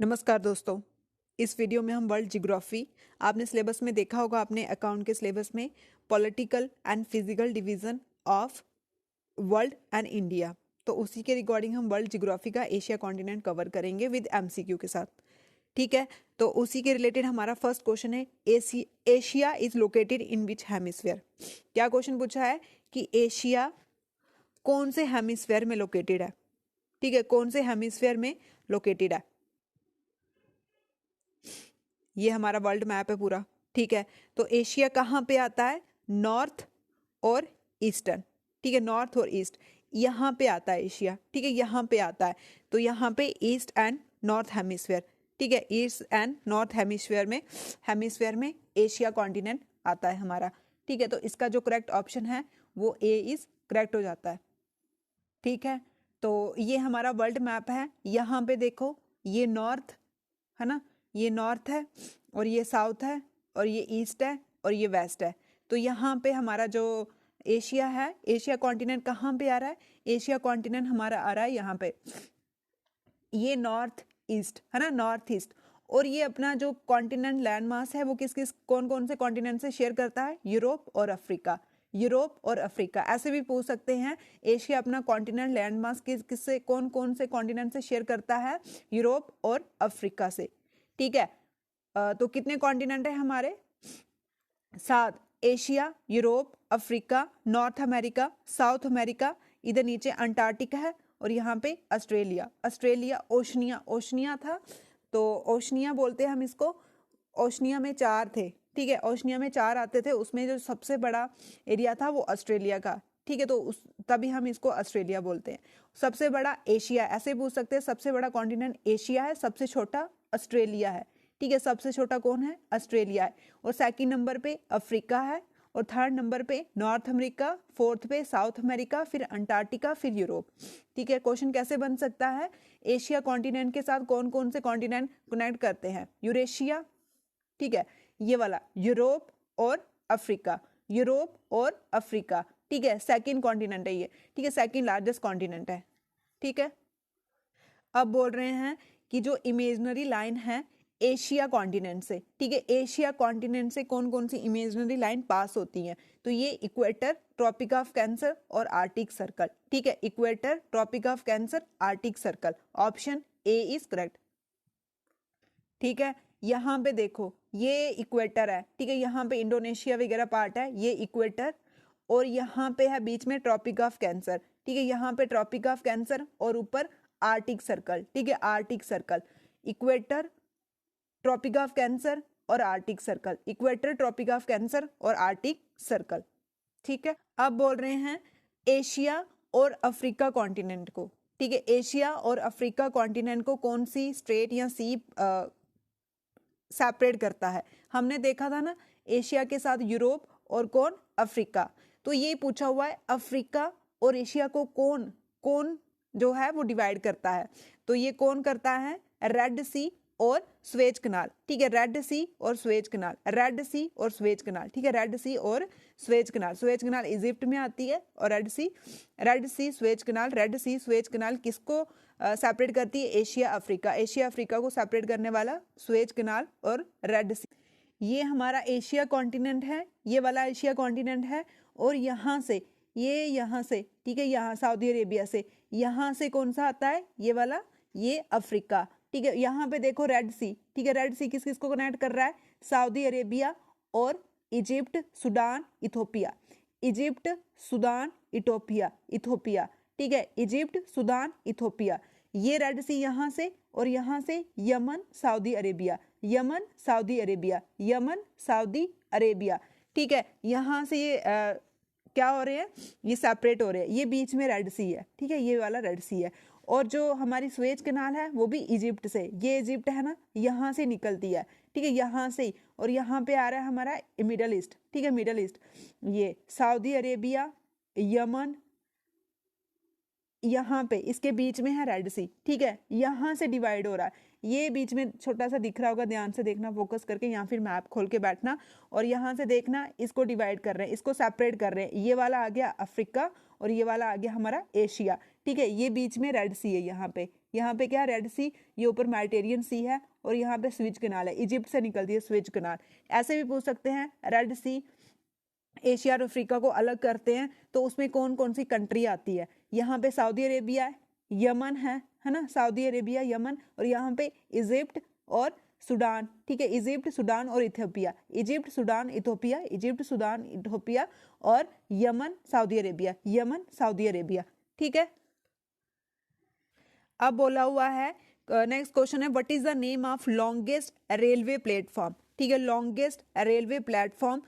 नमस्कार दोस्तों। इस वीडियो में हम वर्ल्ड जियोग्राफी आपने सिलेबस में देखा होगा, आपने अकाउंट के सिलेबस में political and physical division of world and India, तो उसी के रिगार्डिंग हम वर्ल्ड जियोग्राफी का एशिया कॉन्टिनेंट कवर करेंगे विद एमसीक्यू के साथ। ठीक है, तो उसी के रिलेटेड हमारा फर्स्ट क्वेश्चन है, Asia is located in which hemisphere. क्या क्वेश्चन पूछा है कि एशिया कौन से हेमिस्फीयर में लोकेटेड है। ठीक है, कौन से हेमिस्फीयर में लोकेटेड है। ये हमारा वर्ल्ड मैप है पूरा। ठीक है, तो एशिया कहाँ पे आता है? नॉर्थ और ईस्टर्न। ठीक है, नॉर्थ और ईस्ट यहाँ पे आता है एशिया। ठीक है, यहाँ पे आता है, तो यहाँ पे ईस्ट एंड नॉर्थ हेमिस्फीयर। ठीक है, ईस्ट एंड नॉर्थ हेमिस्फीयर में एशिया कॉन्टिनेंट आता है हमारा। ठीक है, तो इसका जो करेक्ट ऑप्शन है वो ए इज करेक्ट हो जाता है। ठीक है, तो ये हमारा वर्ल्ड मैप है। यहाँ पे देखो, ये नॉर्थ है ना, ये नॉर्थ है और ये साउथ है और ये ईस्ट है और ये वेस्ट है। तो यहाँ पे हमारा जो एशिया है, एशिया कॉन्टिनेंट कहाँ पे आ रहा है? एशिया कॉन्टिनेंट हमारा आ रहा है यहाँ पे, ये नॉर्थ ईस्ट है ना, नॉर्थ ईस्ट। और ये अपना जो कॉन्टिनेंट लैंड मास है वो किस किस कौन कौन से कॉन्टिनेंट से शेयर करता है? यूरोप और अफ्रीका। यूरोप और अफ्रीका, ऐसे भी पूछ सकते हैं, एशिया अपना कॉन्टिनेंट लैंड मास किससे कौन कौन से कॉन्टिनेंट से शेयर करता है? यूरोप और अफ्रीका से। ठीक है, तो कितने कॉन्टिनेंट है हमारे? 7। Asia, Europe, Africa, north America, south America, इधर नीचे अंटार्कटिका है और यहाँ पे ऑस्ट्रेलिया। ऑस्ट्रेलिया ओशनिया था, तो ओशनिया बोलते हैं हम इसको। ओशनिया में 4 थे। ठीक है, ओशनिया में 4 आते थे, उसमें जो सबसे बड़ा एरिया था वो ऑस्ट्रेलिया का। ठीक है, तो तभी हम इसको ऑस्ट्रेलिया बोलते हैं। सबसे बड़ा एशिया, ऐसे पूछ सकते हैं, सबसे बड़ा कॉन्टिनेंट एशिया है, सबसे छोटा ऑस्ट्रेलिया है। ठीक है, सबसे छोटा कौन है? ऑस्ट्रेलिया है। और सेकंड नंबर पे अफ्रीका है और थर्ड नंबर पे नॉर्थ अमेरिका, फोर्थ पे साउथ अमेरिका, फिर अंटार्कटिका, फिर यूरोप। ठीक है, क्वेश्चन कैसे बन सकता है? एशिया कॉन्टिनेंट के साथ कौन कौन से कॉन्टिनेंट कनेक्ट करते हैं? यूरेशिया, ठीक है, ये वाला यूरोप और अफ्रीका, यूरोप और अफ्रीका। ठीक है, सेकंड कॉन्टिनेंट है ये। ठीक है, सेकंड लार्जेस्ट कॉन्टिनेंट है। ठीक है, अब बोल रहे हैं कि जो इमेजिनरी लाइन है एशिया कॉन्टिनेंट से, ठीक है, एशिया कॉन्टिनेंट से कौन कौन सी इमेजिनरी लाइन पास होती हैं? तो ये इक्वेटर, ट्रॉपिक ऑफ कैंसर और आर्टिक सर्कल। ठीक है, equator, Tropic of Cancer, Arctic Circle, option A is correct. ठीक है, यहाँ पे देखो, ये इक्वेटर है। ठीक है, यहाँ पे इंडोनेशिया वगैरह पार्ट है, ये इक्वेटर, और यहाँ पे है बीच में ट्रॉपिक ऑफ कैंसर। ठीक है, यहाँ पे ट्रॉपिक ऑफ कैंसर और ऊपर आर्टिक सर्कल। ठीक है, Arctic Circle, equator, Tropic of Cancer और Arctic Circle, equator, Tropic of Cancer और आर्टिक सर्कल। ठीक है, अब बोल रहे हैं एशिया और अफ्रीका कॉन्टिनेंट को। ठीक है, एशिया और अफ्रीका कॉन्टिनेंट को कौन सी स्ट्रेट या सी सेपरेट करता है? हमने देखा था ना, एशिया के साथ यूरोप और कौन? अफ्रीका। तो ये पूछा हुआ है अफ्रीका और एशिया को कौन कौन जो है वो डिवाइड करता है? तो ये कौन करता है? रेड सी और स्वेज कनाल। ठीक है, रेड सी और स्वेज कनाल, रेड सी और स्वेज कनाल। ठीक है, रेड सी और स्वेज कनाल, स्वेज कनाल इजिप्ट में आती है और रेड सी स्वेज कनाल, रेड सी स्वेज कनाल किसको सेपरेट करती है? एशिया अफ्रीका, एशिया अफ्रीका को सेपरेट करने वाला स्वेज कनाल और रेड सी। ये हमारा एशिया कॉन्टिनेंट है, ये वाला एशिया कॉन्टिनेंट है, और यहाँ से ये यहाँ से, ठीक है, यहाँ सऊदी अरेबिया से, यहाँ से कौन सा आता है? ये वाला, ये अफ्रीका। ठीक है, यहाँ पे देखो रेड सी। ठीक है, रेड सी किस किस को कनेक्ट कर रहा है? सऊदी अरेबिया और Egypt, Sudan, Ethiopia, Egypt, Sudan, Ethiopia. ठीक है, इजिप्ट, सूडान, इथोपिया। ये रेड सी यहाँ से, और यहाँ से Yemen, Saudi Arabia, Yemen, Saudi Arabia, Yemen, Saudi Arabia. ठीक है, यहाँ से ये क्या हो रहे हैं? ये सेपरेट हो रहे हैं, ये बीच में रेड सी है। ठीक है, ये वाला रेड सी है, और जो हमारी स्वेज कनाल है वो भी इजिप्ट से, ये इजिप्ट है ना, यहाँ से निकलती है। ठीक है, यहाँ से, और यहाँ पे आ रहा है हमारा मिडल ईस्ट। ठीक है, मिडल ईस्ट, ये सऊदी अरेबिया, यमन, यहाँ पे इसके बीच में है रेड सी। ठीक है, यहाँ से डिवाइड हो रहा है, ये बीच में छोटा सा दिख रहा होगा, ध्यान से देखना, फोकस करके, या फिर मैप खोल के बैठना, और यहाँ से देखना, इसको डिवाइड कर रहे हैं, इसको सेपरेट कर रहे हैं। ये वाला आ गया अफ्रीका और ये वाला आ गया हमारा एशिया। ठीक है, ये बीच में रेड सी है, यहाँ पे क्या रेड सी, ये ऊपर मेडिटेरियन सी है और यहाँ पे स्विच कनाल है, इजिप्ट से निकलती है स्विच कनाल। ऐसे भी पूछ सकते हैं रेड सी एशिया और अफ्रीका को अलग करते हैं तो उसमें कौन कौन सी कंट्री आती है। यहाँ पे सऊदी अरेबिया है, यमन है ना, सऊदी अरेबिया यमन, और यहाँ पे इजिप्ट और सूडान। ठीक है, इजिप्ट सूडान और Ethiopia, Egypt Sudan Ethiopia, Egypt Sudan Ethiopia और Yemen Saudi Arabia, Yemen Saudi Arabia. ठीक है, अब बोला हुआ है नेक्स्ट क्वेश्चन है what is the name of longest railway platform. ठीक है, longest railway platform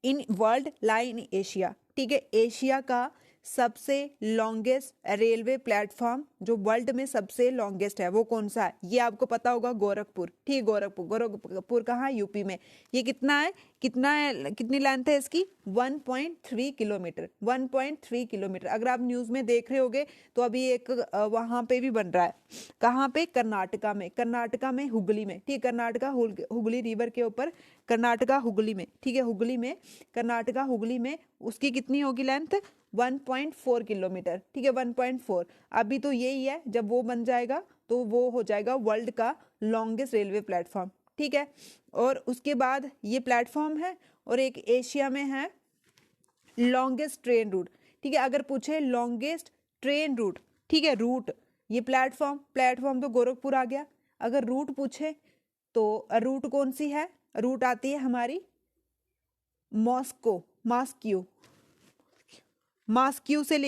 in world lie in Asia. ठीक है, एशिया का सबसे लॉन्गेस्ट रेलवे प्लेटफॉर्म जो वर्ल्ड में सबसे लॉन्गेस्ट है वो कौन सा है, ये आपको पता होगा, गोरखपुर। ठीक, गोरखपुर कहाँ, यूपी में। ये कितना है, कितनी लेंथ है इसकी, 1.3 किलोमीटर, 1.3 किलोमीटर। अगर आप न्यूज़ में देख रहे होगे तो अभी एक वहाँ पे भी बन रहा है, कहाँ पे, कर्नाटका में हुगली में। ठीक, कर्नाटका हुगली रिवर के ऊपर, कर्नाटका हुगली में। ठीक है, हुगली में, कर्नाटका हुगली में, उसकी कितनी होगी लेंथ, 1.4 किलोमीटर। ठीक है, 1.4। अभी तो यही है, जब वो बन जाएगा तो वो हो जाएगा वर्ल्ड का लॉन्गेस्ट रेलवे प्लेटफॉर्म। ठीक है, और उसके बाद ये प्लेटफॉर्म है और एक एशिया में है लॉन्गेस्ट ट्रेन रूट। ठीक है, अगर पूछे लॉन्गेस्ट ट्रेन रूट, ठीक है, रूट, ये प्लेटफॉर्म तो गोरखपुर आ गया। अगर रूट पूछे तो रूट कौन सी है, रूट आती है हमारी मास्क्यू से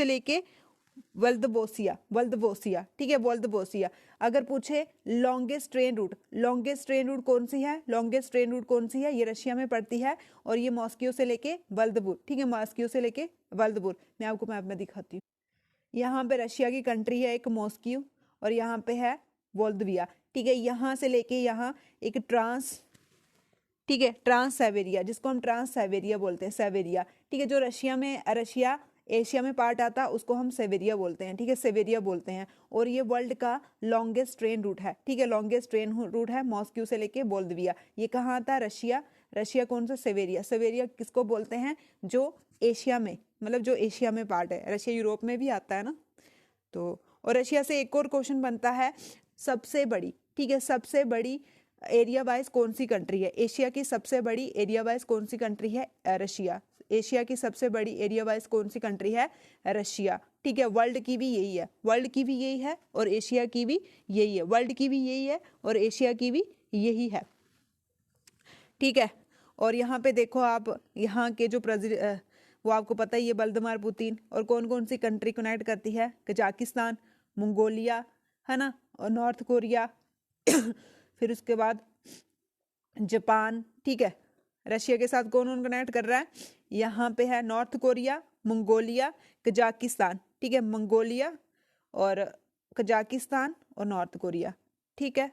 लेके वल्दबोसिया। ठीक है, वल्दबोसिया। अगर पूछे लॉन्गेस्ट ट्रेन रूट कौन सी है, लॉन्गेस्ट ट्रेन रूट कौन सी है, ये रशिया में पड़ती है और ये मॉस्को से लेके वल्दबुर। ठीक है, मॉस्को से लेके वल्दबुर। मैं आपको मैप में दिखाती हूँ। यहाँ पे रशिया की कंट्री है एक मॉस्को और यहाँ पे है वोल्दविया। ठीक है, यहाँ से लेके यहाँ एक ठीक है, ट्रांस साइबेरिया, जिसको हम ट्रांस साइबेरिया बोलते हैं, साइबेरिया। ठीक है, जो रशिया एशिया में पार्ट आता है उसको हम साइबेरिया बोलते हैं। ठीक है, साइबेरिया बोलते हैं। और ये वर्ल्ड का लॉन्गेस्ट ट्रेन रूट है। ठीक है, लॉन्गेस्ट ट्रेन रूट है मॉस्को से लेके बोल्दविया। ये कहाँ आता है, रशिया कौन सा, साइबेरिया किसको बोलते हैं, जो एशिया में, मतलब जो एशिया में पार्ट है। रशिया यूरोप में भी आता है ना। तो और रशिया से एक और क्वेश्चन बनता है, सबसे बड़ी, ठीक है, सबसे बड़ी एरिया वाइज कौन सी कंट्री है, एशिया की सबसे बड़ी एरिया वाइज कौन सी कंट्री है, रशिया। एशिया की सबसे बड़ी एरिया वाइज कौन सी कंट्री है, रशिया। ठीक है, वर्ल्ड की भी यही है, और एशिया की भी यही है, वर्ल्ड की भी यही है और एशिया की भी यही है। ठीक है, और यहाँ पे देखो आप, यहाँ के जो वो आपको पता ही है, व्लादिमीर पुतिन। और कौन कौन सी कंट्री कनेक्ट करती है, कजाकिस्तान, मंगोलिया, है ना, और नॉर्थ कोरिया फिर उसके बाद जापान। ठीक है, रशिया के साथ कौन कौन कनेक्ट कर रहा है, यहाँ पे है नॉर्थ कोरिया, मंगोलिया, कजाकिस्तान। ठीक है, मंगोलिया और कजाकिस्तान और नॉर्थ कोरिया। ठीक है,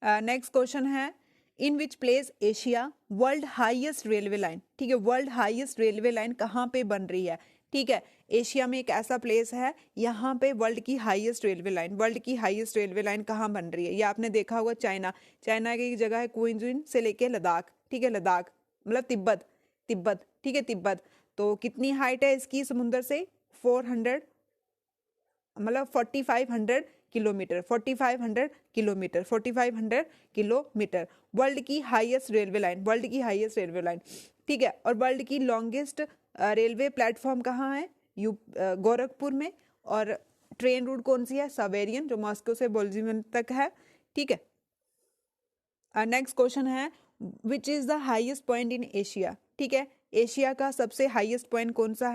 नेक्स्ट क्वेश्चन है in which place Asia world highest railway line. ठीक है, वर्ल्ड हाईएस्ट रेलवे लाइन कहाँ पे बन रही है। ठीक है, एशिया में एक ऐसा प्लेस है, यहाँ पे वर्ल्ड की हाईएस्ट रेलवे लाइन कहाँ बन रही है। ये आपने देखा होगा, चाइना की जगह है क्विंजिन से लेके लद्दाख। ठीक है, लद्दाख मतलब तिब्बत। ठीक है, तिब्बत। तो कितनी हाइट है इसकी समुंदर से, 400 मतलब 4500 किलोमीटर, 4500 किलोमीटर। वर्ल्ड की हाईएस्ट रेलवे लाइन। ठीक है, और वर्ल्ड की लॉन्गेस्ट रेलवे प्लेटफॉर्म कहाँ है, गोरखपुर में। और ट्रेन रूट कौन सी है, साइबेरियन, जो मॉस्को से बोल्जिमन तक है। ठीक है, नेक्स्ट क्वेश्चन है which is the highest point in Asia. ठीक है, एशिया का सबसे हाईएस्ट पॉइंट कौन सा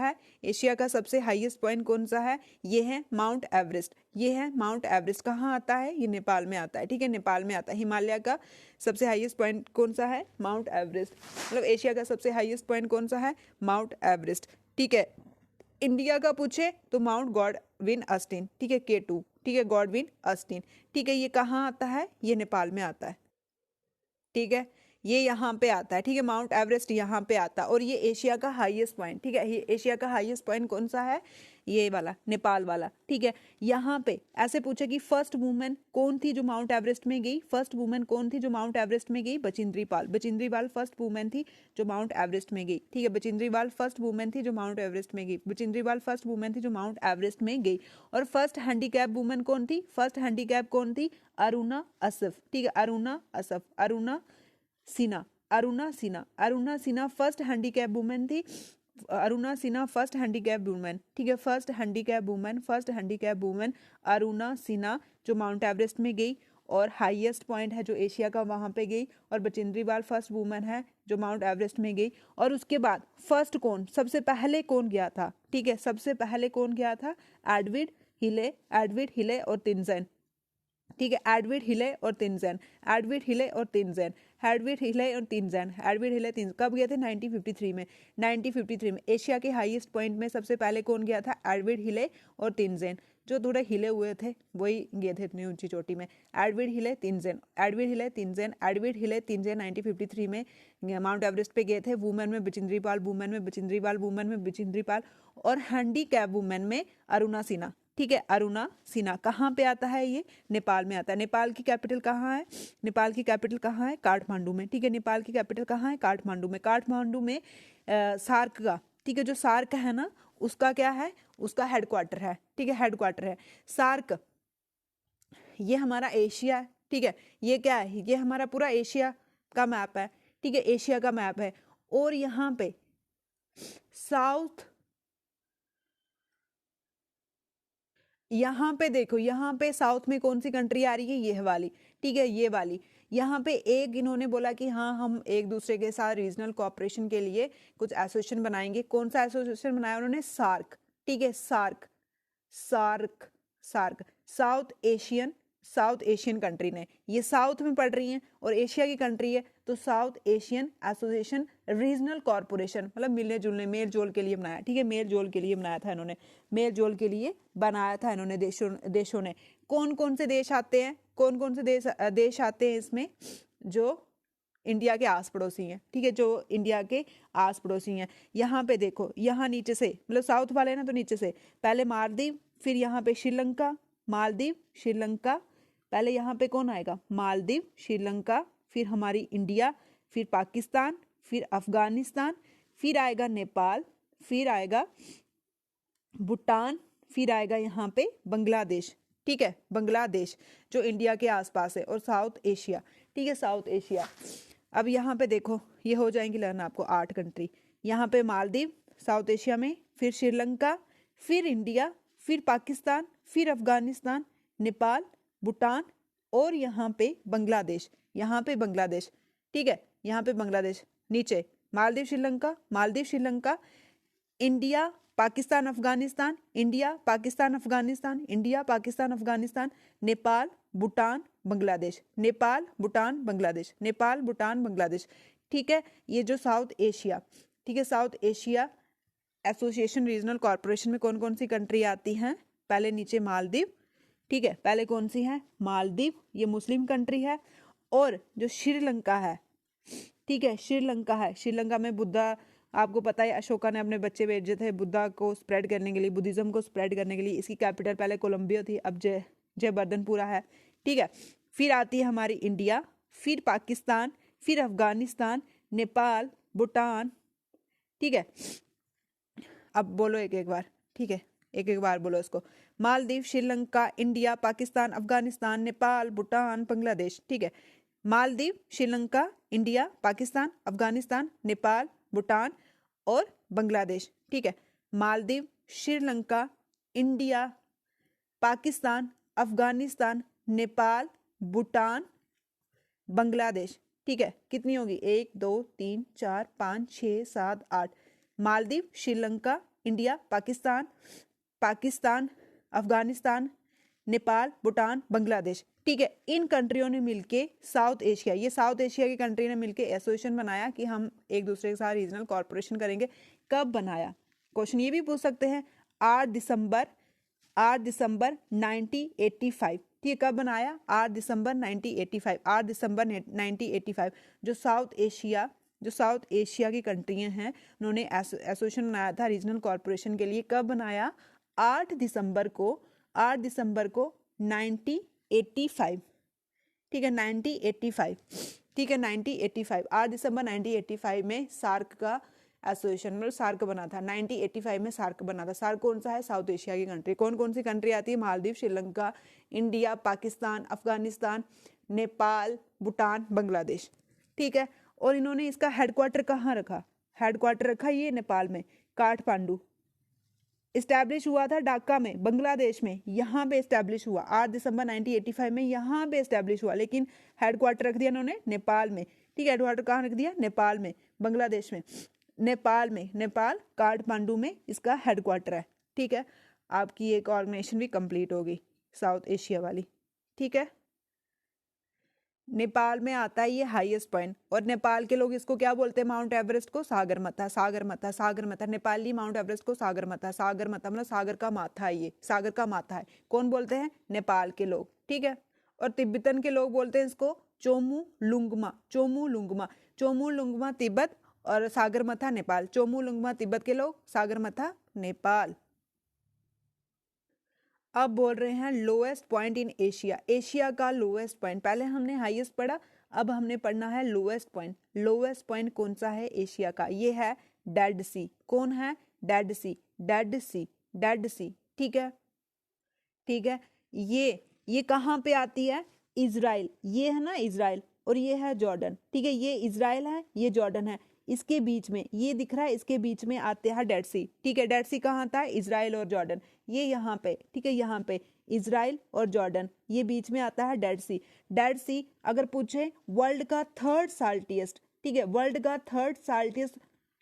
है, ये है माउंट एवरेस्ट। कहाँ आता है, ये नेपाल में आता है। ठीक है, नेपाल में आता है। हिमालय का सबसे हाईएस्ट पॉइंट कौन सा है, माउंट एवरेस्ट। मतलब एशिया का सबसे हाईएस्ट पॉइंट कौन सा है, माउंट एवरेस्ट। ठीक है, इंडिया का पूछे तो माउंट गॉडविन ऑस्टिन। ठीक है, K2। ठीक है, गॉडविन ऑस्टिन। ठीक है, ये कहाँ आता है, ये नेपाल में आता है। ठीक है, ये यहाँ पे आता है। ठीक है, माउंट एवरेस्ट यहाँ पे आता है और ये एशिया का हाईएस्ट पॉइंट। ठीक है, ये एशिया का हाईएस्ट पॉइंट कौन सा है, ये वाला नेपाल वाला, ठीक है। यहाँ पे ऐसे पूछे कि फर्स्ट वुमेन कौन थी जो माउंट एवरेस्ट में गई, फर्स्ट वुमेन कौन थी जो माउंट एवरेस्ट में गई, बचिंद्री पाल। बचिंद्री पाल फर्स्ट वुमेन थी जो माउंट एवरेस्ट में गई, ठीक है। बचिंद्री पाल फर्स्ट वुमेन थी जो माउंट एवरेस्ट में गई, बचिंद्री पाल फर्स्ट वुमेन थी जो माउंट एवरेस्ट में गई। और फर्स्ट हैंडीकैप वुमेन कौन थी, फर्स्ट हैंडीकैप कौन थी, अरुणा असफ, ठीक है। Aruna Asaf, Aruna Sinha, Aruna Sinha, Aruna Sinha first handicap women थी। Aruna Sinha first handicap women, ठीक है। First handicap women, first handicap women Aruna Sinha जो माउंट एवरेस्ट में गई और हाईएस्ट पॉइंट है जो एशिया का, वहां पे गई। और बचिंद्री पाल फर्स्ट वुमेन है जो माउंट एवरेस्ट में गई। और उसके बाद फर्स्ट कौन, सबसे पहले कौन गया था, ठीक है। सबसे पहले कौन गया था, एडविड हिले, एडविड हिले और तिनसेन, ठीक है। एडविड हिले और तिनसेन, एडविड हिले और तिनसेन, एडविड हिले और तिनसेन, एडविड हिले तिन कब गए थे, 1953 में। 1953 में एशिया के हाईएस्ट पॉइंट में सबसे पहले कौन गया था, एडविड हिले और तिनसेन। जो थोड़े हिले हुए थे वही गए थे इतनी ऊंची चोटी में। एडविड हिले तिनसेन, एडविड हिले तिनसेन, एडविड हिले तिनसेन 1953 में माउंट एवरेस्ट पे गए थे। वुमेन में बचिंद्री पाल, वुमेन में बचिंद्री पाल, वुमेन में बचिंद्री पाल। और हैंडीकैप वुमेन में अरुणा सिन्हा, ठीक है। अरुणा सिन्हा कहाँ पे आता है, ये नेपाल में आता है। नेपाल की कैपिटल कहाँ है, नेपाल की कैपिटल कहाँ है, काठमांडू में, ठीक है। नेपाल की कैपिटल कहाँ है, काठमांडू में। काठमांडू में सार्क का, ठीक है, जो सार्क है ना उसका क्या है, उसका हेडक्वार्टर है, ठीक है, हेडक्वार्टर है सार्क। ये हमारा एशिया है, ठीक है। ये क्या है, ये हमारा पूरा एशिया का मैप है, ठीक है, एशिया का मैप है। और यहाँ पे साउथ, यहाँ पे देखो, यहाँ पे साउथ में कौन सी कंट्री आ रही है, ये वाली, ठीक है, ये वाली। यहाँ पे एक इन्होंने बोला कि हाँ हम एक दूसरे के साथ रीजनल कोऑपरेशन के लिए कुछ एसोसिएशन बनाएंगे। कौन सा एसोसिएशन बनाया उन्होंने, सार्क, ठीक है, SAARC, SAARC, SAARC, South Asian, South Asian country ने, ये साउथ में पड़ रही हैं और एशिया की कंट्री है, तो south Asian association regional corporation, मतलब मिलने जुलने, मेल जोल के लिए बनाया, ठीक है, मेल जोल के लिए बनाया था इन्होंने, मेल जोल के लिए बनाया था इन्होंने देशों ने। कौन कौन से देश आते हैं, कौन कौन से देश आते हैं इसमें, जो इंडिया के आस पड़ोसी हैं, ठीक है, जो इंडिया के आस पड़ोसी हैं। यहाँ पे देखो, यहाँ नीचे से, मतलब साउथ वाले हैं ना, तो नीचे से पहले मालदीव, फिर यहाँ पे श्रीलंका, मालदीव, श्रीलंका, पहले यहाँ पे कौन आएगा, मालदीव, श्रीलंका, फिर हमारी इंडिया, फिर पाकिस्तान, फिर अफगानिस्तान, फिर आएगा नेपाल, फिर आएगा भूटान, फिर आएगा यहाँ पे बांग्लादेश, ठीक है, बांग्लादेश जो इंडिया के आसपास है। और साउथ एशिया, ठीक है, साउथ एशिया। अब यहाँ पे देखो, ये हो जाएंगी लर्न आपको 8 कंट्री। यहाँ पे मालदीव साउथ एशिया में, फिर श्रीलंका, फिर इंडिया, फिर पाकिस्तान, फिर अफगानिस्तान, नेपाल, भूटान और यहाँ पे बांग्लादेश, यहाँ पे बांग्लादेश, ठीक है, यहाँ पे बांग्लादेश। नीचे Maldives Sri Lanka, Maldives Sri Lanka, India Pakistan Afghanistan, India Pakistan Afghanistan, India Pakistan Afghanistan, Nepal Bhutan Bangladesh, Nepal Bhutan Bangladesh, Nepal Bhutan Bangladesh, ठीक है। ये जो साउथ एशिया, ठीक है, south Asia association regional corporation में कौन कौन सी कंट्री आती हैं, पहले नीचे मालदीव, ठीक है, पहले कौन सी है, मालदीव, ये मुस्लिम कंट्री है। और जो श्रीलंका है, ठीक है, श्रीलंका है, श्रीलंका में बुद्धा, आपको पता है अशोका ने अपने बच्चे भेजे थे बुद्धा को स्प्रेड करने के लिए, बुद्धिज्म को स्प्रेड करने के लिए। इसकी कैपिटल पहले कोलंबिया थी, अब जयवर्धनपुरा है, ठीक है। फिर आती है हमारी इंडिया, फिर पाकिस्तान, फिर अफगानिस्तान, नेपाल, भूटान, ठीक है। अब बोलो एक एक बार, ठीक है, एक एक बार बोलो इसको, मालदीव, श्रीलंका, इंडिया, पाकिस्तान, अफगानिस्तान, नेपाल, भूटान, बांग्लादेश, ठीक है। मालदीव, श्रीलंका, इंडिया, पाकिस्तान, अफगानिस्तान, नेपाल, भूटान और बांग्लादेश, ठीक है। मालदीव, श्रीलंका, इंडिया, पाकिस्तान, अफगानिस्तान, नेपाल, भूटान, बांग्लादेश, ठीक है। कितनी होगी, 1 2 3 4 5 6 7 8। मालदीव, श्रीलंका, इंडिया, पाकिस्तान, पाकिस्तान, अफगानिस्तान, नेपाल, भूटान, बांग्लादेश, ठीक है। इन कंट्रियों ने मिलके साउथ एशिया, ये साउथ एशिया की कंट्री ने मिलके एसोसिएशन बनाया कि हम एक दूसरे के साथ रीजनल कॉर्पोरेशन करेंगे। कब बनाया, क्वेश्चन ये भी पूछ सकते हैं, 8 दिसंबर 1985, ठीक है, कब बनाया, 8 दिसंबर 1985, 8 दिसंबर 1985। जो साउथ एशिया की कंट्रियां हैं, उन्होंने एसोसिएशन बनाया था रीजनल कॉर्पोरेशन के लिए। कब बनाया, 8 दिसंबर को 1985, ठीक है 1985, ठीक है 1985, 8 दिसंबर 1985 में सार्क का एसोसिएशन मतलब सार्क बना था। 1985 में सार्क बना था। सार्क कौन सा है? साउथ एशिया की कंट्री। कौन कौन सी कंट्री आती है? मालदीव, श्रीलंका, इंडिया, पाकिस्तान, अफगानिस्तान, नेपाल, भूटान, बांग्लादेश, ठीक है। और इन्होंने इसका हेडक्वार्टर कहाँ रखा? हेडक्वार्टर रखा ये नेपाल में, काठमांडू। इस्टेब्लिश हुआ था ढाका में, बांग्लादेश में, यहाँ पे इस्टेब्लिश हुआ 8 दिसंबर 1985 में, यहाँ पे इस्टेब्लिश हुआ, लेकिन हेडक्वार्टर रख दिया इन्होंने नेपाल में, ठीक है। हेडक्वार्टर कहाँ रख दिया? नेपाल में, बांग्लादेश में, नेपाल में, नेपाल काठमांडू में इसका हेडक्वार्टर है, ठीक है। आपकी एक ऑर्गेनाइजेशन भी कंप्लीट होगी साउथ एशिया वाली, ठीक है। नेपाल में आता है ये हाईएस्ट पॉइंट, और नेपाल के लोग इसको क्या बोलते हैं? माउंट एवरेस्ट को सागरमाथा, सागरमाथा, सागरमाथा। नेपाली माउंट एवरेस्ट को सागरमाथा, सागरमाथा मतलब सागर का माथा है, ये सागर का माथा है। कौन बोलते हैं? नेपाल के लोग, ठीक है। और तिब्बतन के लोग बोलते हैं इसको चोमू लुंगमा, चोमू लुंगमा, चोमू लुंगमा तिब्बत और सागरमाथा नेपाल। चोमू लुंगमा तिब्बत के लोग, सागरमाथा नेपाल। अब बोल रहे हैं lowest point in Asia, Asia का लोएस्ट पॉइंट। पहले हमने हाईएस्ट पढ़ा, अब हमने पढ़ना है लोएस्ट पॉइंट। लोएस्ट पॉइंट कौन सा है एशिया का? ये है डेड सी। कौन है? डेड सी, डेड सी, डेड सी, ठीक है, ठीक है। ये कहाँ पे आती है? इजराइल, ये है ना इजराइल, और ये है जॉर्डन, ठीक है। ये इजराइल है, ये जॉर्डन है, इसके बीच में ये दिख रहा है, इसके बीच में आते हैं डेड सी, ठीक है। डेड सी कहाँ आता है? इजराइल और जॉर्डन, ये यहाँ पे, ठीक है, यहाँ पे इजराइल और जॉर्डन, ये बीच में आता है डेड सी। डेड सी अगर पूछे वर्ल्ड का थर्ड साल्टिएस्ट, ठीक है, वर्ल्ड का थर्ड साल्टिएस्ट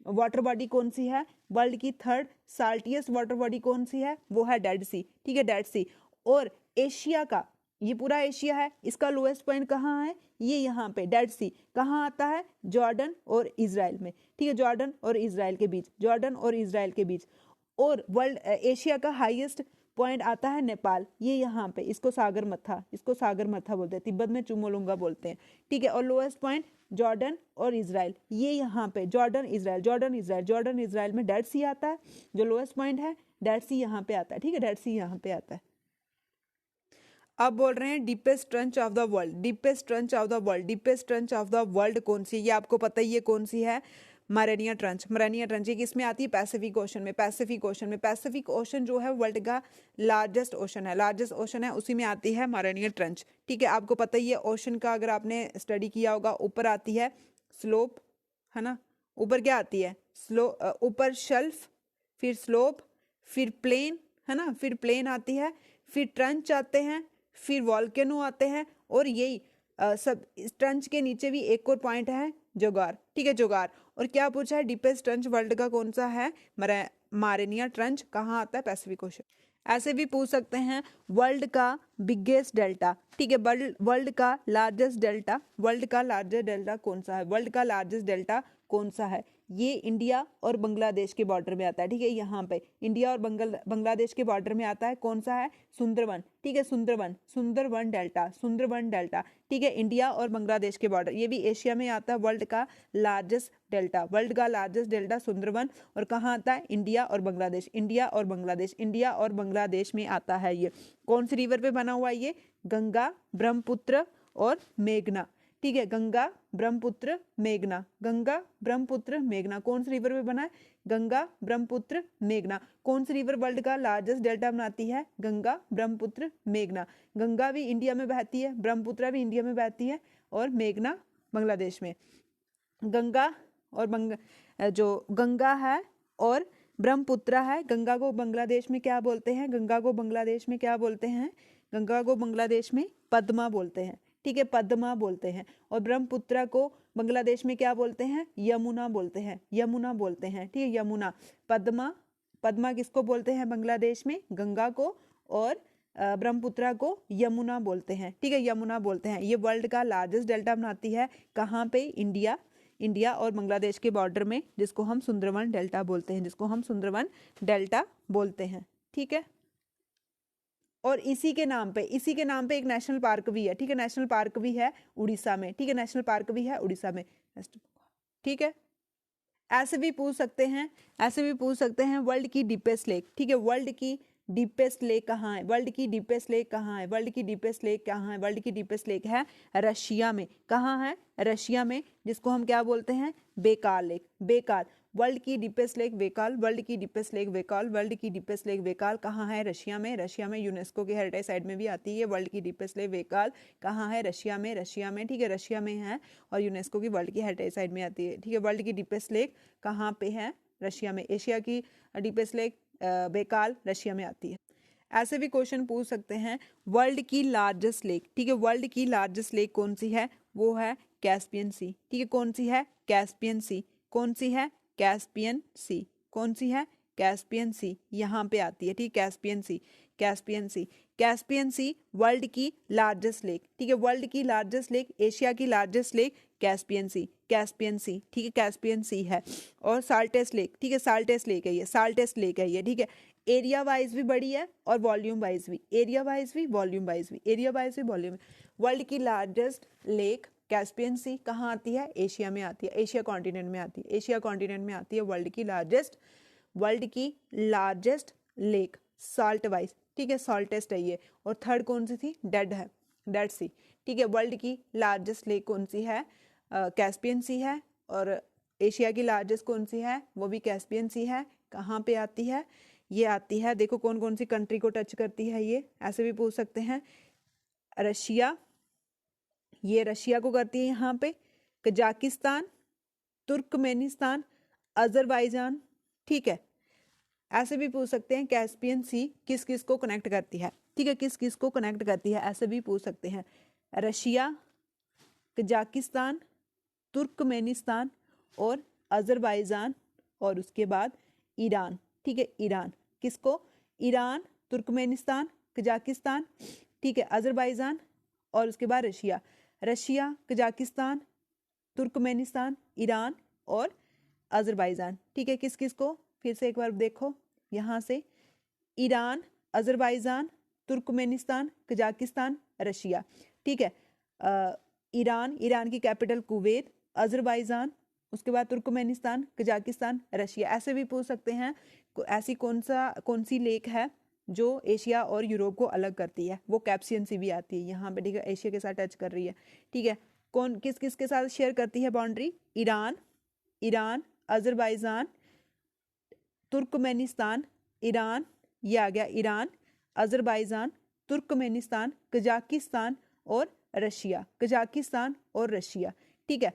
वाटर बॉडी कौन सी है? वर्ल्ड की थर्ड साल्टिएस्ट वाटर बॉडी कौन सी है? वो है डेड सी, ठीक है, डेड सी। और एशिया का, ये पूरा एशिया है, इसका लोएस्ट पॉइंट कहाँ है? ये यहाँ पे डेड सी। कहाँ आता है? जॉर्डन और इजराइल में, ठीक है, जॉर्डन और इजराइल के बीच, जॉर्डन और इजराइल के बीच। और वर्ल्ड एशिया का हाईएस्ट पॉइंट आता है नेपाल, ये यहाँ पे, इसको सागरमाथा, इसको सागरमाथा बोलते हैं, तिब्बत में चुमोलुंगा बोलते हैं, ठीक है। और लोएस्ट पॉइंट जॉर्डन और इजराइल, ये यहाँ पे Jordan Israel, Jordan Israel, Jordan Israel में डेड सी आता है, जो लोएस्ट पॉइंट है डेड सी यहाँ पे आता है, ठीक है, डेड सी यहाँ पे आता है। अब बोल रहे हैं deepest trench of the world, deepest trench of the world, deepest trench of the world कौन सी है? ये आपको पता ही है कौन सी है, मरेनिया ट्रंच, मरेनिया ट्रंच। ये किसमें आती है? पैसिफिक ओशन में, पैसिफिक ओशन में। पैसिफिक ओशन जो है वर्ल्ड का लार्जेस्ट ओशन है, लार्जेस्ट ओशन है, उसी में आती है मरेनिया ट्रंच, ठीक है। आपको पता ही है ओशन का, अगर आपने स्टडी किया होगा, ऊपर आती है स्लोप, है ना, ऊपर क्या आती है? ऊपर शेल्फ, फिर स्लोप, फिर प्लेन, है ना, फिर प्लेन आती है, फिर ट्रंच आते हैं, फिर वॉल्केनो आते हैं, और यही सब ट्रंच के नीचे भी एक और पॉइंट है जोगार, ठीक है, जोगार। और क्या पूछा है? डीपेस्ट ट्रंच वर्ल्ड का कौन सा है? मारेनिया ट्रंच। कहाँ आता है? Pacific ocean. ऐसे भी पूछ सकते हैं वर्ल्ड का बिगेस्ट डेल्टा, ठीक है, वर्ल्ड का लार्जेस्ट डेल्टा, वर्ल्ड का लार्जेस्ट डेल्टा कौन सा है? वर्ल्ड का लार्जेस्ट डेल्टा कौन सा है? ये इंडिया और बांग्लादेश के बॉर्डर में आता है, ठीक है, यहाँ पे इंडिया और बांग्लादेश के बॉर्डर में आता है। कौन सा है? सुंदरवन, ठीक है, सुंदरवन, सुंदरवन डेल्टा, सुंदरवन डेल्टा, ठीक है, इंडिया और बांग्लादेश के बॉर्डर, ये भी एशिया में आता है। वर्ल्ड का लार्जेस्ट डेल्टा, वर्ल्ड का लार्जेस्ट डेल्टा सुंदरवन, और कहाँ आता है? इंडिया और बांग्लादेश, इंडिया और बांग्लादेश, इंडिया और बांग्लादेश में आता है। ये कौन सी रिवर पे बना हुआ है? ये गंगा, ब्रह्मपुत्र और मेघना, ठीक है, गंगा, ब्रह्मपुत्र, मेघना, गंगा, ब्रह्मपुत्र, मेघना। कौन सी रिवर पे बना है? गंगा, ब्रह्मपुत्र, मेघना। कौन सी रिवर वर्ल्ड का लार्जेस्ट डेल्टा बनाती है? गंगा, ब्रह्मपुत्र, मेघना। गंगा भी इंडिया में बहती है, ब्रह्मपुत्र भी इंडिया में बहती है, और मेघना बांग्लादेश में। गंगा और जो गंगा है और ब्रह्मपुत्र है, गंगा को बांग्लादेश में क्या बोलते हैं? गंगा को बांग्लादेश में क्या बोलते हैं? गंगा को बांग्लादेश में पद्मा बोलते हैं, ठीक है, पद्मा बोलते हैं। और ब्रह्मपुत्र को बांग्लादेश में क्या बोलते हैं? यमुना बोलते हैं, यमुना बोलते हैं, ठीक है, यमुना। पद्मा, पद्मा किसको बोलते हैं बांग्लादेश में? गंगा को, और ब्रह्मपुत्र को यमुना बोलते हैं, ठीक है, यमुना बोलते हैं। ये वर्ल्ड का लार्जेस्ट डेल्टा बनाती है, कहाँ पे? इंडिया, इंडिया और बांग्लादेश के बॉर्डर में, जिसको हम सुंदरवन डेल्टा बोलते हैं, जिसको हम सुंदरवन डेल्टा बोलते हैं, ठीक है। और इसी के नाम पे एक नेशनल पार्क भी है, ठीक है, नेशनल पार्क भी है उड़ीसा में, ठीक है, नेशनल पार्क भी है उड़ीसा में, ठीक है। ऐसे भी पूछ सकते हैं, ऐसे भी पूछ सकते हैं वर्ल्ड की डीपेस्ट लेक, ठीक है, वर्ल्ड की डीपेस्ट लेक कहाँ है? वर्ल्ड की डीपेस्ट लेक कहाँ है? वर्ल्ड की डीपेस्ट लेक कहाँ है? वर्ल्ड की डीपेस्ट लेक है रशिया में। कहाँ है? रशिया में, जिसको हम क्या बोलते हैं? Baikal lake. बेकाल, वर्ल्ड की डीपेस्ट लेक बेकाल, वर्ल्ड की डीपेस्ट लेक बेकाल, वर्ल्ड की डीपेस्ट लेक बेकाल कहाँ है? रशिया में। रशिया में यूनेस्को के हेरिटेज साइट में भी आती है वर्ल्ड की डीपेस्ट लेक बेकाल। कहाँ है? रशिया में। रशिया में, ठीक है, रशिया में है और यूनेस्को की वर्ल्ड की हेरिटेज साइट में आती है, ठीक है। वर्ल्ड की डीपेस्ट लेक कहाँ पे है? रशिया में। एशिया की डीपेस्ट लेक बेकाल रशिया में आती है। ऐसे भी क्वेश्चन पूछ सकते हैं, वर्ल्ड की लार्जेस्ट लेक, ठीक है, वर्ल्ड की लार्जेस्ट लेक कौन सी है? वो है कैस्पियन सी, ठीक है। कौन सी है? कैस्पियन सी। कौन सी है? कैस्पियन सी। कौन सी है? कैस्पियन सी, यहाँ पे आती है, ठीक, कैस्पियन सी। कैस्पियन सी, कैस्पियन सी वर्ल्ड की लार्जेस्ट लेक, ठीक है। वर्ल्ड की लार्जेस्ट लेक, एशिया की लार्जेस्ट लेक कैस्पियन सी। कैस्पियन सी, ठीक है, कैस्पियन सी है। और साल्टेस्ट लेक, ठीक है, साल्टेस्ट लेक है ये, साल्टेस्ट लेक है ये, ठीक है। एरिया वाइज भी बड़ी है और वॉल्यूम वाइज भी, एरिया वाइज भी, वॉल्यूम वाइज भी, एरिया वाइज भी, वॉल्यूम। वर्ल्ड की लार्जेस्ट लेक कैस्पियन सी कहाँ आती है? एशिया में आती है, एशिया कॉन्टिनेंट में आती है, एशिया कॉन्टिनेंट में आती है वर्ल्ड की लार्जेस्ट लेक साल्ट वाइज, ठीक है, साल्टेस्ट है ये। और थर्ड कौन सी थी? डेड है, डेड सी, ठीक है। वर्ल्ड की लार्जेस्ट लेक कौन सी है? कैस्पियन सी है। और एशिया की लार्जेस्ट कौन सी है? वो भी कैस्पियन सी है। कहाँ पे आती है? ये आती है, देखो कौन कौन सी कंट्री को टच करती है ये, ऐसे भी पूछ सकते हैं। रशिया, ये रशिया को करती है यहाँ पे, कजाकिस्तान, तुर्कमेनिस्तान, अजरबैजान, ठीक है। ऐसे भी पूछ सकते हैं कैस्पियन सी किस किस को कनेक्ट करती है, ठीक है, किस किस को कनेक्ट करती है, ऐसे भी पूछ सकते हैं। रशिया, कजाकिस्तान, तुर्कमेनिस्तान और अजरबैजान, और उसके बाद ईरान, ठीक है, ईरान। किसको? ईरान, तुर्कमेनिस्तान, कजाकिस्तान, ठीक है, अजरबैजान, और उसके बाद Russia. Russia, Kazakhstan, Turkmenistan, Iran और अजरबैजान, ठीक है। किस किस को? फिर से एक बार देखो यहाँ से, Iran, Azerbaijan, Turkmenistan, Kazakhstan, Russia, ठीक है। ईरान, ईरान की कैपिटल कुवैत, अजरबैजान, उसके बाद तुर्कमेनिस्तान, कजाकिस्तान, रशिया। ऐसे भी पूछ सकते हैं ऐसी कौन सी लेक है जो एशिया और यूरोप को अलग करती है? वो कैस्पियन सी भी आती है यहाँ पे, ठीक है, एशिया के साथ टच कर रही है, ठीक है। कौन किस किस के साथ शेयर करती है boundary? Iran, Iran, Azerbaijan, Turkmenistan, Iran, ये आ गया ईरान, अजरबैजान, तुर्कमेनिस्तान, कजाकिस्तान और रशिया, कजाकिस्तान और रशिया, ठीक है।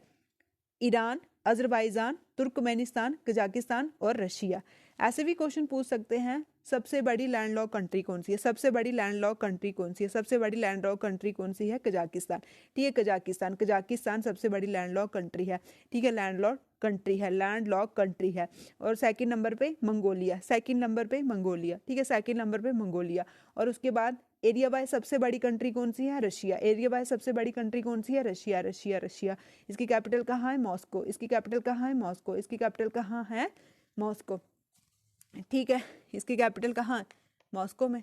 ईरान, अजरबैजान, तुर्कमेनिस्तान, कजाकिस्तान और रशिया। ऐसे भी क्वेश्चन पूछ सकते हैं, सबसे बड़ी लैंडलॉक कंट्री कौन सी है? सबसे बड़ी लैंडलॉक कंट्री कौन सी है? सबसे बड़ी लैंडलॉक कंट्री कौन सी है? कजाकिस्तान, ठीक है, कजाकिस्तान। कजाकिस्तान सबसे बड़ी लैंडलॉक कंट्री है, ठीक है, लैंडलॉक कंट्री है, लैंडलॉक कंट्री है। और सेकंड नंबर पे मंगोलिया, सेकंड नंबर पे मंगोलिया, ठीक है, सेकंड नंबर पे मंगोलिया। और उसके बाद एरिया वाइज सबसे बड़ी कंट्री कौन सी है? रशिया। एरिया वाइज सबसे बड़ी कंट्री कौन सी है? Russia, Russia, Russia. इसकी कैपिटल कहाँ है? मॉस्को। इसकी कैपिटल कहाँ है? मॉस्को। इसकी कैपिटल कहाँ है? मॉस्को, ठीक है, इसकी कैपिटल कहाँ? मॉस्को में।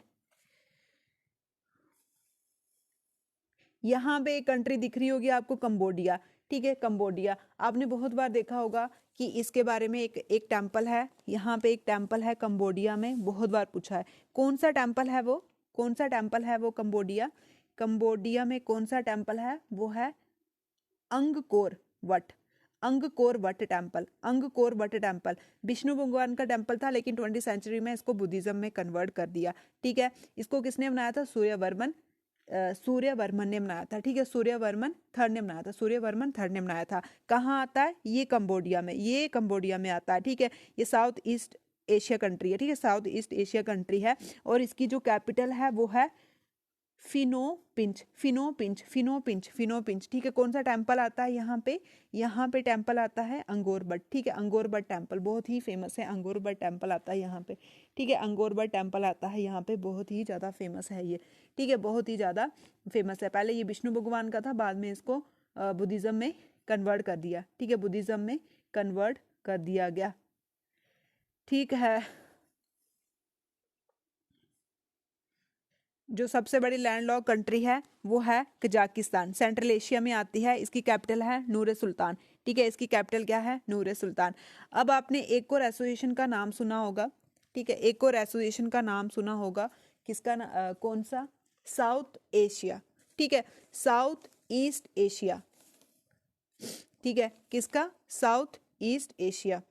यहाँ पे एक कंट्री दिख रही होगी आपको, कंबोडिया, ठीक है, कंबोडिया। आपने बहुत बार देखा होगा कि इसके बारे में एक टेम्पल है, यहाँ पे एक टेम्पल है कंबोडिया में, बहुत बार पूछा है। कौन सा टेम्पल है वो? कौन सा टेम्पल है वो? कंबोडिया, कंबोडिया में कौन सा टेम्पल है? वो है Angkor Wat, Angkor Wat temple, Angkor Wat temple. Vishnu भगवान का टेम्पल था, लेकिन 20वीं सेंचुरी में इसको बुद्धिज्म में कन्वर्ट कर दिया, ठीक है। इसको किसने बनाया था? सूर्यवर्मन, सूर्यवर्मन ने बनाया था, ठीक है, सूर्यवर्मन थर्ड ने बनाया था, सूर्यवर्मन थर्ड ने बनाया था। कहाँ आता है ये? कंबोडिया में, ये कंबोडिया में आता है, ठीक है। ये साउथ ईस्ट एशिया कंट्री है, ठीक है, साउथ ईस्ट एशिया कंट्री है। और इसकी जो कैपिटल है वो है फिनोपिंच, फिनोपिंच, फिनोपिंच, फिनोपिंच, ठीक है। कौन सा टेम्पल आता है यहाँ पे? यहाँ पे टेम्पल आता है अंगोर बट, ठीक है, अंगोर बट टेम्पल बहुत ही फेमस है, अंगोर बट टेम्पल आता है यहाँ पे, ठीक है, अंगोर बट टेम्पल आता है यहाँ पे, बहुत ही ज़्यादा फेमस है ये, ठीक है, बहुत ही ज़्यादा फेमस है। पहले ये विष्णु भगवान का था, बाद में इसको बुद्धिज्म में कन्वर्ट कर दिया, ठीक है, बुद्धिज्म में कन्वर्ट कर दिया गया, ठीक है। जो सबसे बड़ी लैंडलॉक कंट्री है वो है कजाकिस्तान, सेंट्रल एशिया में आती है। इसकी कैपिटल है नूर सुल्तान, ठीक है, इसकी कैपिटल क्या है? नूर सुल्तान। अब आपने एक और एसोसिएशन का नाम सुना होगा, ठीक है, एक और एसोसिएशन का नाम सुना होगा, किसका कौन सा? साउथ एशिया, ठीक है, साउथ ईस्ट एशिया, ठीक है, किसका? South east Asia.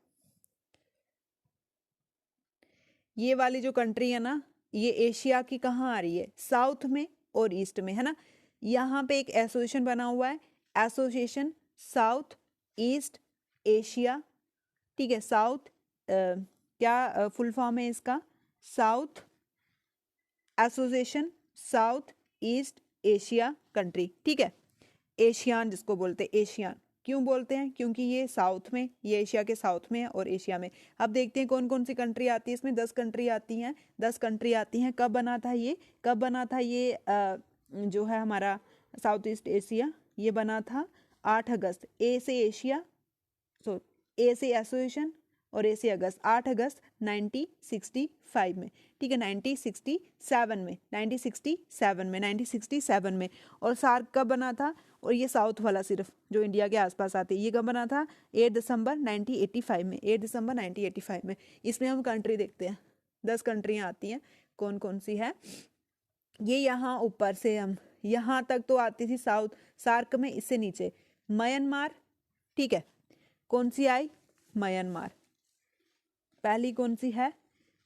ये वाली जो कंट्री है ना, ये एशिया की कहाँ आ रही है? साउथ में और ईस्ट में, है ना। यहाँ पे एक एसोसिएशन बना हुआ है, एसोसिएशन साउथ ईस्ट एशिया, ठीक है। साउथ क्या फुल फॉर्म है इसका? South association south east Asia country, ठीक है। एशियान जिसको बोलते हैं, एशियान क्यों बोलते हैं? क्योंकि ये साउथ में, ये एशिया के साउथ में है और एशिया में। अब देखते हैं कौन कौन सी कंट्री आती है इसमें। 10 कंट्री आती हैं, 10 कंट्री आती हैं। कब बना था ये? कब बना था ये जो है हमारा साउथ ईस्ट एशिया? ये बना था 8 अगस्त। ए से एशिया, सो ए से एसोसिएशन और ए से अगस्त, 8 अगस्त 1965 में, ठीक है। 1967 में, 1967 में। और सार्क कब बना था? और ये साउथ वाला सिर्फ जो इंडिया के आसपास आते हैं, ये कब बना था? 8 दिसंबर 1985 में, 8 दिसंबर 1985 में। इसमें हम कंट्री देखते हैं, 10 कंट्रियाँ आती हैं। कौन कौन सी है ये? यहाँ ऊपर से हम यहाँ तक तो आती थी साउथ सार्क में, इससे नीचे म्यांमार, ठीक है। कौन सी आई? म्यांमार। पहली कौन सी है?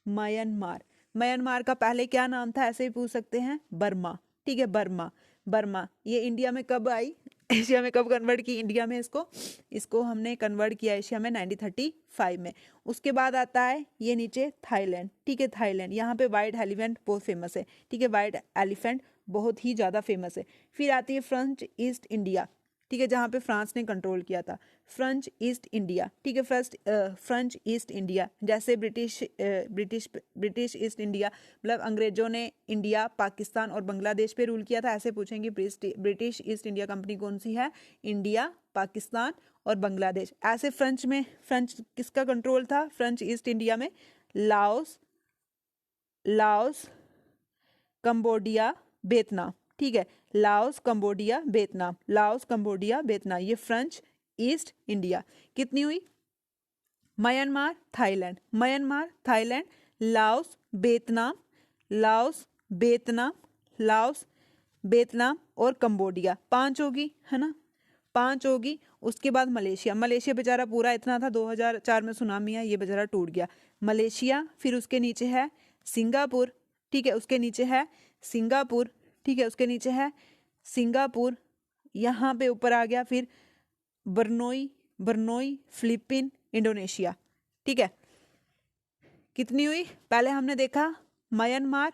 म्यांमार। म्यांमार का पहले क्या नाम था? ऐसे ही पूछ सकते हैं, बर्मा, ठीक है, बर्मा। बर्मा ये इंडिया में कब आई? एशिया में कब कन्वर्ट की? इंडिया में इसको हमने कन्वर्ट किया एशिया में 1935 में। उसके बाद आता है ये नीचे थाईलैंड, ठीक है, थाईलैंड। यहाँ पे वाइट एलिफेंट बहुत फेमस है, ठीक है, वाइट एलिफेंट बहुत ही ज़्यादा फेमस है। फिर आती है फ्रेंच ईस्ट इंडिया, ठीक है, जहाँ पे फ्रांस ने कंट्रोल किया था, फ्रेंच ईस्ट इंडिया, ठीक है। फ्रेंच ईस्ट इंडिया, जैसे ब्रिटिश ईस्ट इंडिया, मतलब अंग्रेजों ने इंडिया, पाकिस्तान और बांग्लादेश पे रूल किया था, ऐसे पूछेंगे ब्रिटिश ईस्ट इंडिया कंपनी कौन सी है? इंडिया, पाकिस्तान और बांग्लादेश। ऐसे फ्रेंच किसका कंट्रोल था फ्रेंच ईस्ट इंडिया में? लाओस, कंबोडिया, वियतनाम, ठीक है। Laos, Cambodia, Vietnam, Laos, Cambodia, Vietnam, ये फ्रेंच ईस्ट इंडिया। कितनी हुई? Myanmar, Thailand, Myanmar, Thailand, Laos, Vietnam, Laos, Vietnam, Laos, Vietnam और कंबोडिया, 5 होगी, है ना, 5 होगी। उसके बाद मलेशिया, मलेशिया बेचारा पूरा इतना था, 2004 में सुनामी है, ये बेचारा टूट गया। मलेशिया, फिर उसके नीचे है सिंगापुर, ठीक है, उसके नीचे है सिंगापुर, ठीक है, उसके नीचे है सिंगापुर। यहाँ पे ऊपर आ गया फिर बर्नोई, फिलीपीन, इंडोनेशिया, ठीक है। कितनी हुई? पहले हमने देखा म्यांमार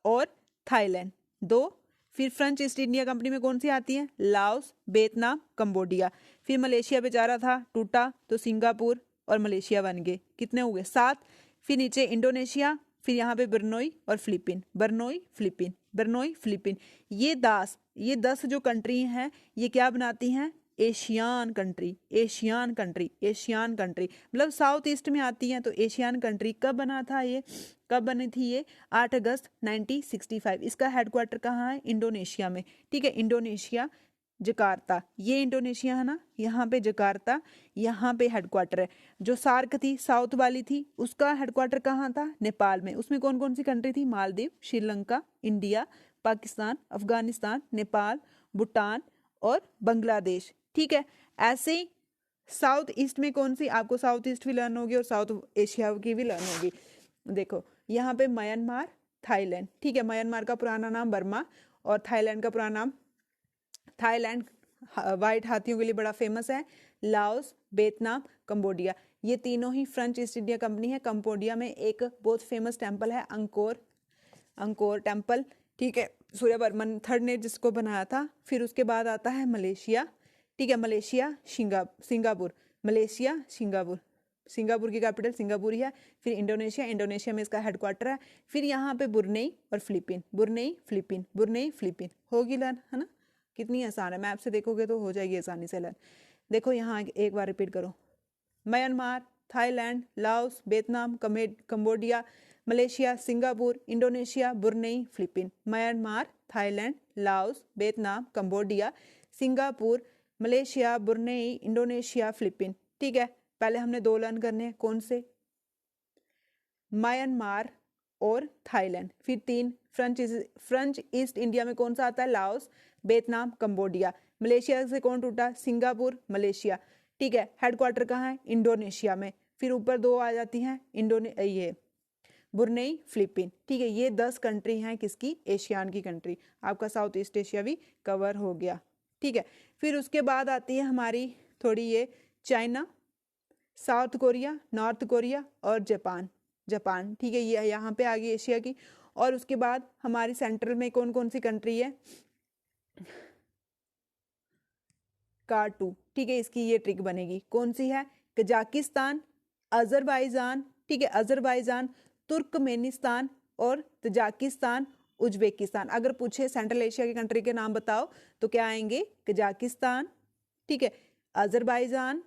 और थाईलैंड 2, फिर फ्रेंच ईस्ट इंडिया कंपनी में कौन सी आती है? Laos, Vietnam, Cambodia. फिर मलेशिया बेचारा था, टूटा तो सिंगापुर और मलेशिया बन गए, कितने हुए? 7। फिर नीचे इंडोनेशिया, फिर यहाँ पे बर्नोई और फिलीपीन, बर्नोई, फिलीपीन। ये 10 जो कंट्री हैं, ये क्या बनाती हैं? एशियान कंट्री, मतलब साउथ ईस्ट में आती हैं, तो एशियान कंट्री। कब बना था ये? कब बनी थी ये? 8 अगस्त 1965। इसका हेडक्वार्टर कहाँ है? इंडोनेशिया में, ठीक है, इंडोनेशिया, जकार्ता। ये इंडोनेशिया है ना, यहाँ पे जकार्ता, यहाँ पे हेडक्वार्टर है। जो सार्क थी साउथ वाली थी, उसका हेडक्वार्टर कहाँ था? नेपाल में। उसमें कौन कौन सी कंट्री थी? मालदीव, श्रीलंका, इंडिया, पाकिस्तान, अफगानिस्तान, नेपाल, भूटान और बांग्लादेश, ठीक है। ऐसे ही साउथ ईस्ट में कौन सी? आपको साउथ ईस्ट भी लर्न होगी और साउथ एशिया की भी लर्न होगी। देखो यहाँ पे म्यांमार, थाईलैंड, ठीक है, म्यांमार का पुराना नाम बर्मा और थाईलैंड का पुराना नाम, थाईलैंड वाइट हाथियों के लिए बड़ा फेमस है, लाओस, वियतनाम, कंबोडिया। ये तीनों ही फ्रेंच ईस्ट इंडिया कंपनी है। कंबोडिया में एक बहुत फेमस टेम्पल है, अंकोर टेम्पल, ठीक है, सूर्यवर्मन थर्ड ने जिसको बनाया था। फिर उसके बाद आता है मलेशिया, ठीक है, मलेशिया, सिंगापुर, मलेशिया, सिंगापुर की कैपिटल सिंगापुर ही है। फिर इंडोनेशिया में इसका हेडक्वार्टर है। फिर यहाँ पे बुर्नेई और फिलीपीन, बुर्नेई, फिलीपीन होगी लर्न, है ना। कितनी आसान है, मैप से देखोगे तो हो जाएगी आसानी से लर्न। देखो यहाँ एक बार रिपीट करो, Myanmar, Thailand, Laos, Vietnam, Cambodia, Malaysia, Singapore, Indonesia, Brunei, Philippine. Myanmar, Thailand, Laos, Vietnam, Cambodia, Singapore, Malaysia, Brunei, Indonesia, Philippine, ठीक है। पहले हमने 2 लर्न करने हैं, कौन से? म्यांमार और थाईलैंड। फिर 3 फ्रेंच ईस्ट इंडिया में कौन सा आता है? Laos, Vietnam, Cambodia. मलेशिया से कौन टूटा? Singapore, Malaysia. ठीक है, हेडक्वार्टर कहाँ है? इंडोनेशिया में। फिर ऊपर 2 आ जाती हैं, ये ब्रुनेई, फिलीपीन। ठीक है, ये 10 कंट्री हैं किसकी? एशियान की कंट्री। आपका साउथ ईस्ट एशिया भी कवर हो गया। ठीक है, फिर उसके बाद आती है हमारी थोड़ी ये China, south Korea, north Korea और जापान। ठीक है, ये यहाँ पे आ गई एशिया की। और उसके बाद हमारी सेंट्रल में कौन कौन सी कंट्री है? कार 2। ठीक है, इसकी ये ट्रिक बनेगी, कौन सी है? Kazakhstan, Azerbaijan. ठीक है, अजरबैजान, तुर्कमेनिस्तान और तजाकिस्तान, उज्बेकिस्तान। अगर पूछे सेंट्रल एशिया की कंट्री के नाम बताओ तो क्या आएंगे? कजाकिस्तान, ठीक है, अजरबैजान,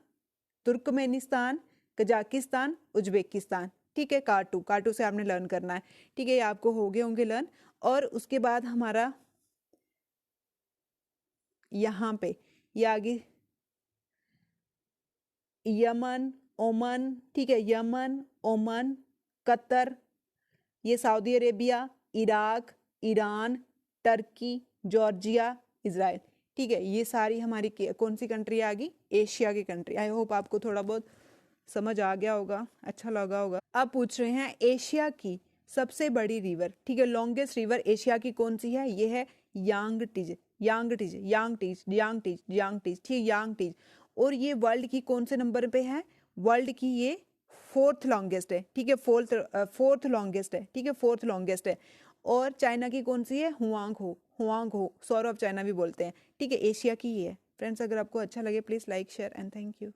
तुर्कमेनिस्तान, कजाकिस्तान, उज्बेकिस्तान। ठीक है, कार टू से आपने लर्न करना है। ठीक है, ये आपको हो गए होंगे लर्न। और उसके बाद हमारा यहाँ पे ये आगे यमन, ओमान। ठीक है, यमन, ओमान, कतर, ये Saudi Arabia, Iraq, Iran, Turkey, Georgia, Israel. ठीक है, ये सारी हमारी कौन सी कंट्री आ गई? एशिया की कंट्री। आई होप आपको थोड़ा बहुत समझ आ गया होगा, अच्छा लगा होगा। अब पूछ रहे हैं एशिया की सबसे बड़ी रिवर। ठीक है, लॉन्गेस्ट रिवर एशिया की कौन सी है? ये है यांगटीज। ठीक है, यांगटीज। और ये वर्ल्ड की कौन से नंबर पे है? वर्ल्ड की ये 4th लॉन्गेस्ट है। ठीक है, फोर्थ लॉन्गेस्ट है। ठीक है, 4th लॉन्गेस्ट है। और चाइना की कौन सी है? हुआंग हो, सौर ऑफ चाइना भी बोलते हैं। ठीक है, एशिया की ये है। फ्रेंड्स, अगर आपको अच्छा लगे please like, share and thank you.